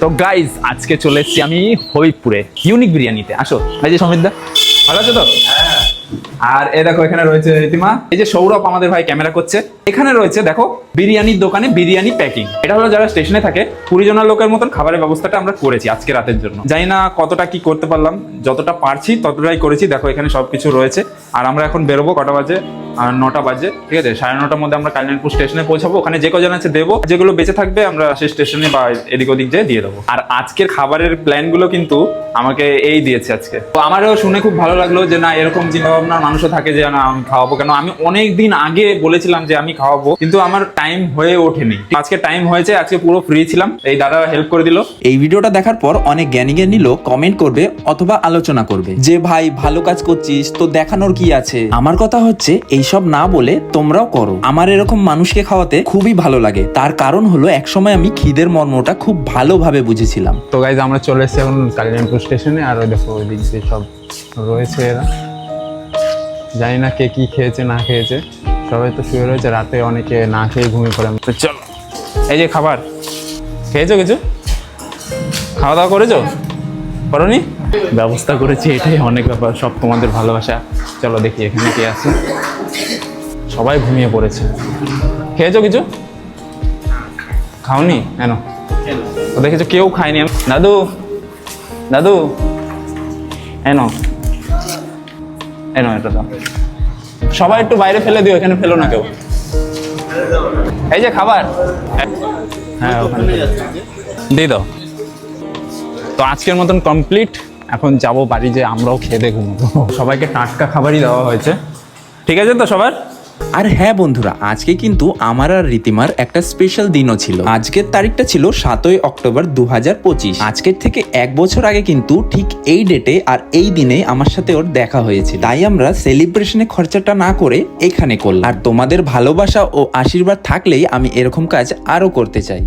তো গাইজ আজকে চলে এসেছি আমি হবিবপুরে ইউনিক বিরিয়ানিতে। আসো এই যে সমিতদা, ভালো আছো তো? আর এ দেখো এখানে রয়েছে রীতিমা, এই যে সৌরভ আমাদের ভাই ক্যামেরা করছে। এখানে রয়েছে দেখো বিরিয়ানির দোকানে বিরিয়ানি প্যাকিং। এটা হলো যারা স্টেশনে থাকে 20 জনের লোকের মতন খাবারের ব্যবস্থাটা আমরা করেছি আজকে রাতের জন্য। জানি না কতটা কি করতে পারলাম, যতটা পারছি ততটাই করেছি। দেখো এখানে সবকিছু রয়েছে। আর আমরা এখন বেরোবো কটা বাজে? 9টা বাজে, ঠিক আছে। 9:30টার মধ্যে আমরা কালিয়ানপুর স্টেশনে পৌঁছাবো। ওখানে যে কজন আছে দেবো, যেগুলো বেঁচে থাকবে আমরা সেই স্টেশনে বা এদিক ওদিক যেয়ে দিয়ে দেবো। আর আজকের খাবারের প্ল্যান গুলো কিন্তু আমাকে এই দিয়েছে আজকে। তো আমারও শুনে খুব ভালো লাগলো যে না এরকম চিন্তা ভাবনার মানুষও থাকে যে না আমি খাওয়াবো কেন। আমি অনেক দিন আগে বলেছিলাম যে আমি খাওয়াবো, কিন্তু আমার টাইম হয়ে ওঠেনি। আজকে টাইম হয়েছে, আজকে পুরো ফ্রি ছিলাম, এই দাদা হেল্প করে দিল। এই ভিডিওটা দেখার পর অনেক জ্ঞানী জ্ঞানী লোক কমেন্ট করবে অথবা আলোচনা করবে যে ভাই ভালো কাজ করছিস, তো দেখানোর কি আছে। আমার কথা হচ্ছে এইসব না বলে তোমরাও করো। আমার এরকম মানুষকে খাওয়াতে খুবই ভালো লাগে। তার কারণ হলো একসময় আমি খিদের মর্মটা খুব ভালোভাবে বুঝেছিলাম। তো গাইজ আমরা চলে এসেছি এখন কালিয়ানপুর স্টেশনে। আর ওই দেখো ওই দিক দিয়ে সব রয়েছে এরা, জানি না কে কি খেয়েছে না খেয়েছে, সবাই তো শুয়ে রয়েছে। রাতে অনেকে না খেয়ে ঘুমিয়ে পড়ে। তো চলো, এই যে খাবার খেয়েছো, কিছু খাওয়া দাওয়া করেছো? করনি? ব্যবস্থা করেছি, এটাই অনেক ব্যাপার। সব তোমাদের ভালোবাসা। চলো দেখি এখানে কে আছে। সবাই ঘুমিয়ে পড়েছে। খেয়েছো কিছু? খাওনি কেন? তো দেখেছো কেউ খায়নি। দাদু দাদু এনো এনো, এটা দাও। সবাই একটু বাইরে ফেলে দিও, এখানে ফেলো না কেউ। এই যে খাবার, হ্যাঁ ওখানে দিয়ে দাও। তো আজকের মতন কমপ্লিট। এখন যাবো বাড়ি, যে আমরাও খেয়ে ঘুমবো। সবাইকে টাটকা খাবারই দেওয়া হয়েছে, ঠিক আছে তো সবার? আর হ্যাঁ বন্ধুরা, আজকে কিন্তু আমার আর রীতিমার একটা স্পেশাল দিনও ছিল। আজকের তারিখটা ছিল 7ই অক্টোবর 2025। আজকের থেকে 1 বছর আগে কিন্তু ঠিক এই ডেটে আর এই দিনে আমার সাথে ওর দেখা হয়েছে। তাই আমরা সেলিব্রেশনে খরচাটা না করে এখানে করলাম। আর তোমাদের ভালোবাসা ও আশীর্বাদ থাকলেই আমি এরকম কাজ আরো করতে চাই।